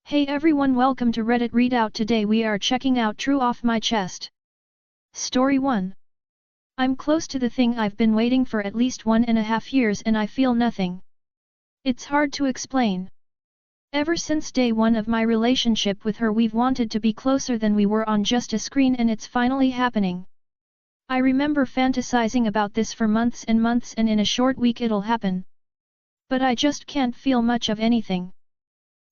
Hey everyone, welcome to Reddit Readout. Today we are checking out True Off My Chest. Story 1. I'm close to the thing I've been waiting for at least 1.5 years and I feel nothing. It's hard to explain. Ever since day one of my relationship with her, we've wanted to be closer than we were on just a screen, and it's finally happening. I remember fantasizing about this for months and months, and in a short week it'll happen. But I just can't feel much of anything.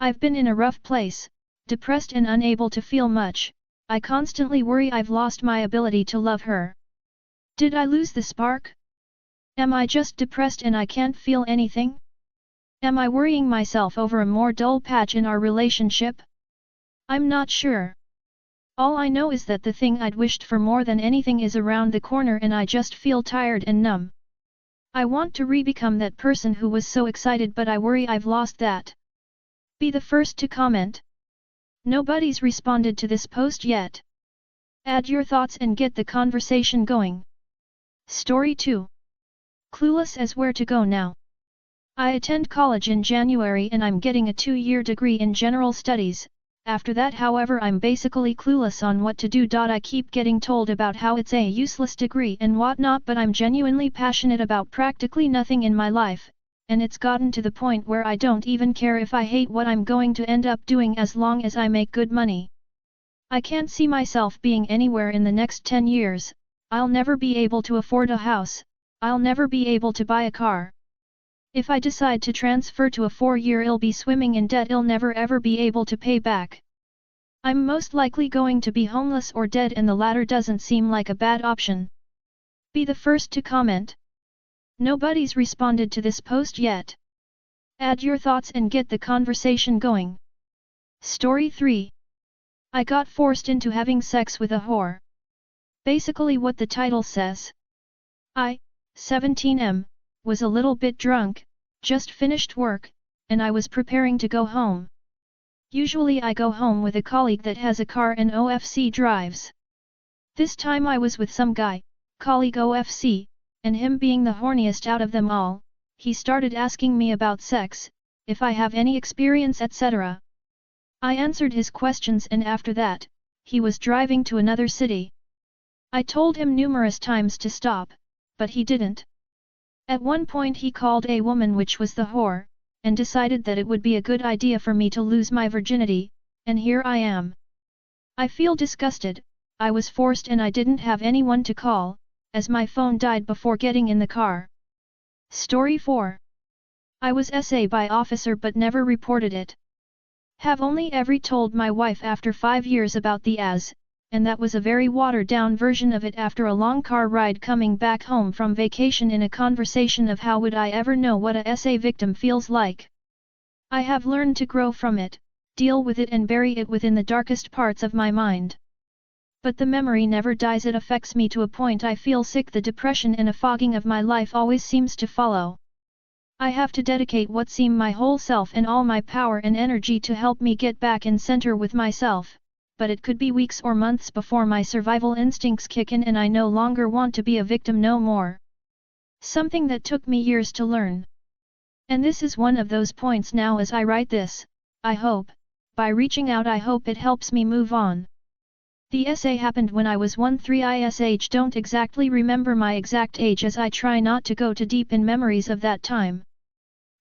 I've been in a rough place, depressed and unable to feel much. I constantly worry I've lost my ability to love her. Did I lose the spark? Am I just depressed and I can't feel anything? Am I worrying myself over a more dull patch in our relationship? I'm not sure. All I know is that the thing I'd wished for more than anything is around the corner, and I just feel tired and numb. I want to re-become that person who was so excited, but I worry I've lost that. Be the first to comment. Nobody's responded to this post yet. Add your thoughts and get the conversation going. Story 2. Clueless as where to go now. I attend college in January and I'm getting a 2-year degree in general studies. After that, however, I'm basically clueless on what to do. I keep getting told about how it's a useless degree and whatnot, but I'm genuinely passionate about practically nothing in my life. And it's gotten to the point where I don't even care if I hate what I'm going to end up doing as long as I make good money. I can't see myself being anywhere in the next 10 years, I'll never be able to afford a house, I'll never be able to buy a car. If I decide to transfer to a 4-year, I'll be swimming in debt I'll never ever be able to pay back. I'm most likely going to be homeless or dead, and the latter doesn't seem like a bad option. Be the first to comment. Nobody's responded to this post yet. Add your thoughts and get the conversation going. Story 3. I got forced into having sex with a whore. Basically what the title says. I, 17 was a little bit drunk, just finished work, and I was preparing to go home. Usually I go home with a colleague that has a car and OFC drives. This time I was with some guy, colleague OFC, and him being the horniest out of them all, he started asking me about sex, if I have any experience, etc. I answered his questions, and after that, he was driving to another city. I told him numerous times to stop, but he didn't. At one point he called a woman, which was the whore, and decided that it would be a good idea for me to lose my virginity, and here I am. I feel disgusted. I was forced and I didn't have anyone to call, as my phone died before getting in the car. Story 4. I was SA by officer but never reported it. Have only ever told my wife after 5 years about the AS, and that was a very watered down version of it after a long car ride coming back home from vacation, in a conversation of how would I ever know what a SA victim feels like. I have learned to grow from it, deal with it and bury it within the darkest parts of my mind. But the memory never dies. It affects me to a point I feel sick. The depression and a fogging of my life always seems to follow. I have to dedicate what seem my whole self and all my power and energy to help me get back in center with myself, but it could be weeks or months before my survival instincts kick in and I no longer want to be a victim no more. Something that took me years to learn. And this is one of those points now as I write this. I hope, by reaching out, I hope it helps me move on. The essay happened when I was 13 ish. Don't exactly remember my exact age as I try not to go too deep in memories of that time.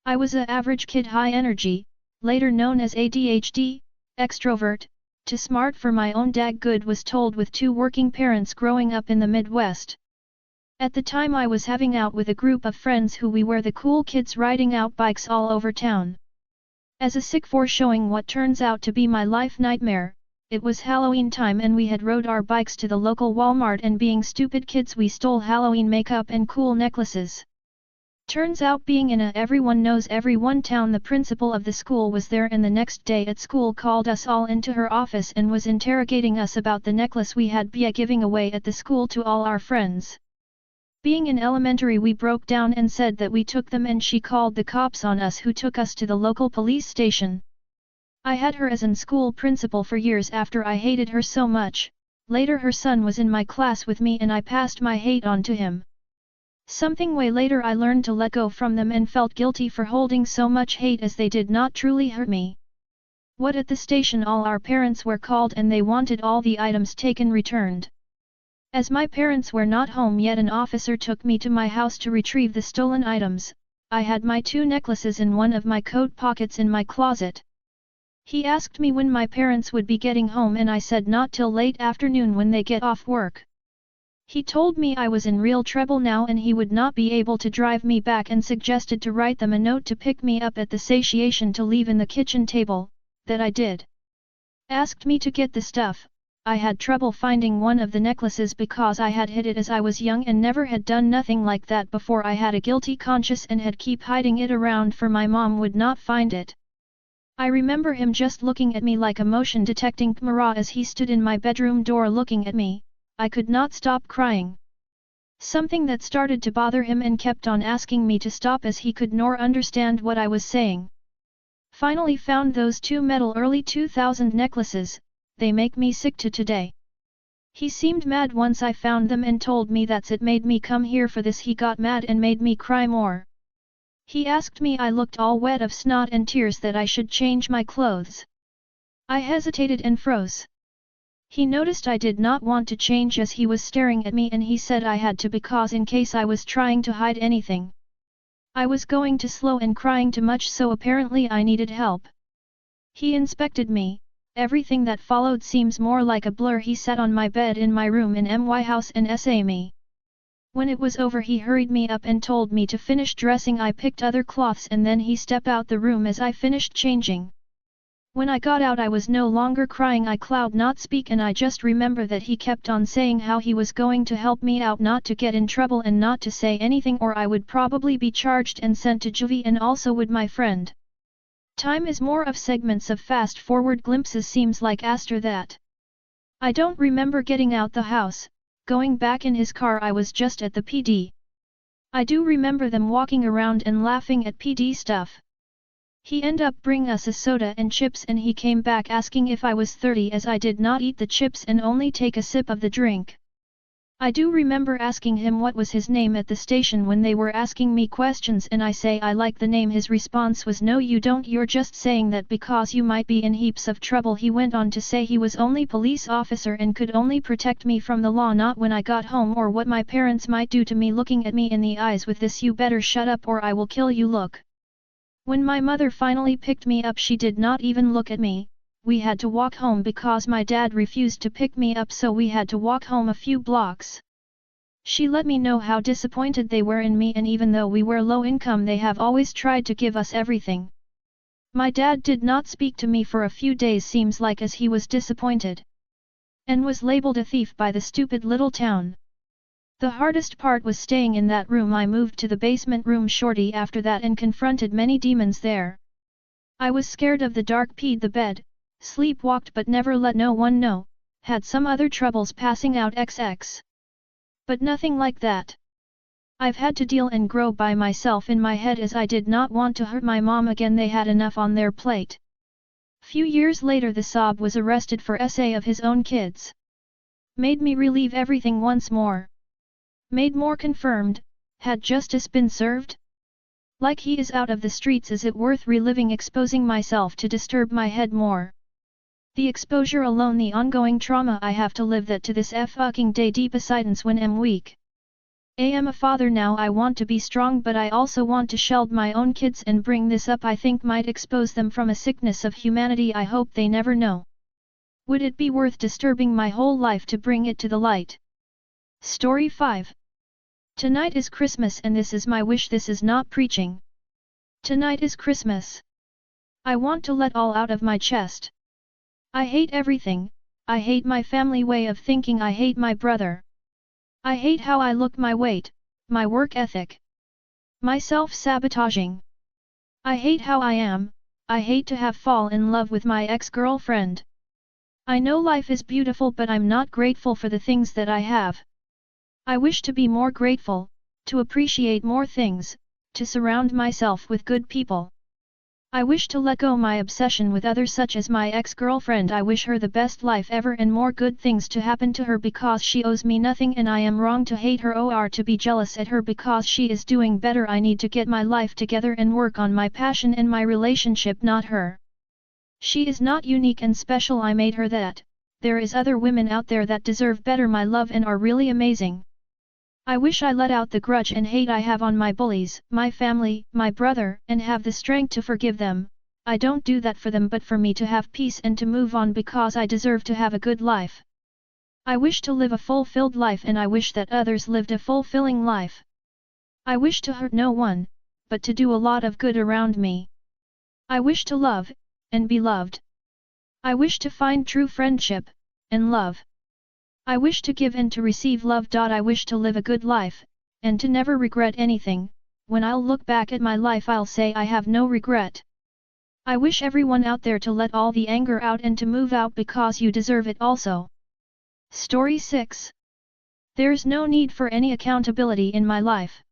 I was a average kid, high energy, later known as ADHD, extrovert, too smart for my own good, was told, with 2 working parents growing up in the Midwest. At the time I was having out with a group of friends who we were the cool kids riding out bikes all over town. As a sick for showing what turns out to be my life nightmare, it was Halloween time and we had rode our bikes to the local Walmart, and being stupid kids we stole Halloween makeup and cool necklaces. Turns out, being in a everyone knows everyone town, the principal of the school was there, and the next day at school called us all into her office and was interrogating us about the necklace we had been giving away at the school to all our friends. Being in elementary, we broke down and said that we took them, and she called the cops on us, who took us to the local police station. I had her as an school principal for years after I hated her so much. Later her son was in my class with me and I passed my hate on to him. Something way later I learned to let go from them and felt guilty for holding so much hate, as they did not truly hurt me. What at the station all our parents were called and they wanted all the items taken returned. As my parents were not home yet, an officer took me to my house to retrieve the stolen items. I had my 2 necklaces in one of my coat pockets in my closet. He asked me when my parents would be getting home and I said not till late afternoon when they get off work. He told me I was in real trouble now and he would not be able to drive me back and suggested to write them a note to pick me up at the station to leave in the kitchen table. That I did. Asked me to get the stuff. I had trouble finding one of the necklaces because I had hid it as I was young and never had done nothing like that before. I had a guilty conscience and had keep hiding it around for my mom would not find it. I remember him just looking at me like a motion detecting camera as he stood in my bedroom door looking at me. I could not stop crying. Something that started to bother him and kept on asking me to stop as he could nor understand what I was saying. Finally found those 2 metal early 2000 necklaces, they make me sick to today. He seemed mad once I found them and told me that's it made me come here for this. He got mad and made me cry more. He asked me, I looked all wet of snot and tears, that I should change my clothes. I hesitated and froze. He noticed I did not want to change as he was staring at me and he said I had to because in case I was trying to hide anything. I was going too slow and crying too much, so apparently I needed help. He inspected me. Everything that followed seems more like a blur. He sat on my bed in my room in my house and SA me. When it was over he hurried me up and told me to finish dressing. I picked other cloths and then he stepped out the room as I finished changing. When I got out I was no longer crying. I could not speak and I just remember that he kept on saying how he was going to help me out not to get in trouble and not to say anything or I would probably be charged and sent to juvie, and also would my friend. Time is more of segments of fast forward glimpses seems like after that. I don't remember getting out the house, going back in his car. I was just at the PD. I do remember them walking around and laughing at PD stuff. He ended up bring us a soda and chips and he came back asking if I was 30 as I did not eat the chips and only take a sip of the drink. I do remember asking him what was his name at the station when they were asking me questions and I say I like the name. His response was, no you don't, you're just saying that because you might be in heaps of trouble. He went on to say he was only police officer and could only protect me from the law, not when I got home or what my parents might do to me. Looking at me in the eyes with this, you better shut up or I will kill you look. When my mother finally picked me up she did not even look at me. We had to walk home because my dad refused to pick me up, so we had to walk home a few blocks. She let me know how disappointed they were in me, and even though we were low income they have always tried to give us everything. My dad did not speak to me for a few days, seems like, as he was disappointed. And was labeled a thief by the stupid little town. The hardest part was staying in that room. I moved to the basement room shortly after that and confronted many demons there. I was scared of the dark, peed the bed, sleepwalked but never let no one know, had some other troubles passing out XX. But nothing like that. I've had to deal and grow by myself in my head as I did not want to hurt my mom again. They had enough on their plate. Few years later the Saab was arrested for SA of his own kids. Made me relieve everything once more. Made more confirmed, had justice been served? Like he is out of the streets, is it worth reliving, exposing myself to disturb my head more? The exposure alone, the ongoing trauma I have to live, that to this fucking day deep assidance when I'm weak. I am a father now. I want to be strong but I also want to shield my own kids, and bring this up I think might expose them from a sickness of humanity I hope they never know. Would it be worth disturbing my whole life to bring it to the light? Story 5. Tonight is Christmas and this is my wish. This is not preaching. Tonight is Christmas. I want to let all out of my chest. I hate everything. I hate my family way of thinking. I hate my brother. I hate how I look, my weight, my work ethic, my self-sabotaging. I hate how I am. I hate to have fall in love with my ex-girlfriend. I know life is beautiful but I'm not grateful for the things that I have. I wish to be more grateful, to appreciate more things, to surround myself with good people. I wish to let go my obsession with others such as my ex-girlfriend. I wish her the best life ever and more good things to happen to her because she owes me nothing, and I am wrong to hate her or to be jealous at her because she is doing better. I need to get my life together and work on my passion and my relationship, not her. She is not unique and special, I made her that. There is other women out there that deserve better my love and are really amazing. I wish I let out the grudge and hate I have on my bullies, my family, my brother, and have the strength to forgive them. I don't do that for them but for me to have peace and to move on because I deserve to have a good life. I wish to live a fulfilled life and I wish that others lived a fulfilling life. I wish to hurt no one, but to do a lot of good around me. I wish to love, and be loved. I wish to find true friendship, and love. I wish to give and to receive love. I wish to live a good life, and to never regret anything. When I'll look back at my life I'll say I have no regret. I wish everyone out there to let all the anger out and to move out because you deserve it also. Story 6. There's no need for any accountability in my life.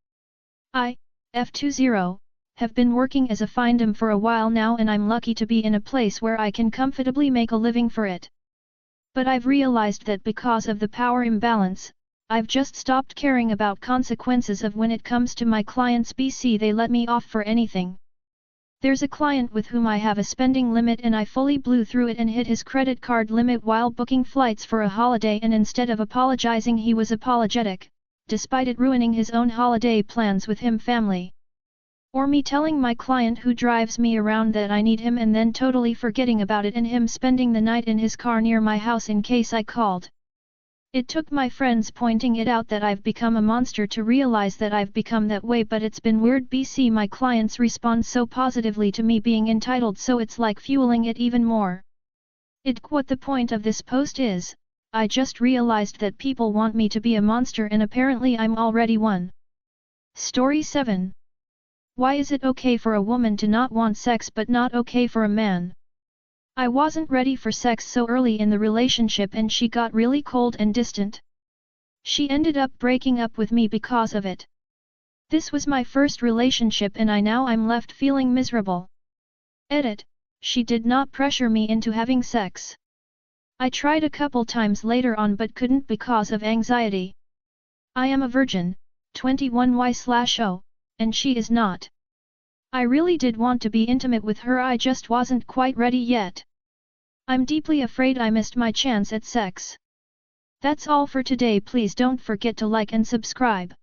I, F20, have been working as a findom for a while now and I'm lucky to be in a place where I can comfortably make a living for it. But I've realized that because of the power imbalance, I've just stopped caring about consequences of when it comes to my clients. They let me off for anything. There's a client with whom I have a spending limit and I fully blew through it and hit his credit card limit while booking flights for a holiday, and instead of apologizing he was apologetic, despite it ruining his own holiday plans with him family. Or me telling my client who drives me around that I need him and then totally forgetting about it and him spending the night in his car near my house in case I called. It took my friends pointing it out that I've become a monster to realize that I've become that way, but it's been weird. My clients respond so positively to me being entitled, so it's like fueling it even more. What the point of this post is, I just realized that people want me to be a monster and apparently I'm already one. Story 7. Why is it okay for a woman to not want sex but not okay for a man? I wasn't ready for sex so early in the relationship and she got really cold and distant. She ended up breaking up with me because of it. This was my first relationship and I'm left feeling miserable. Edit. She did not pressure me into having sex. I tried a couple times later on but couldn't because of anxiety. I am a virgin, 21Y/0, and she is not. I really did want to be intimate with her, I just wasn't quite ready yet. I'm deeply afraid I missed my chance at sex. That's all for today. Please don't forget to like and subscribe.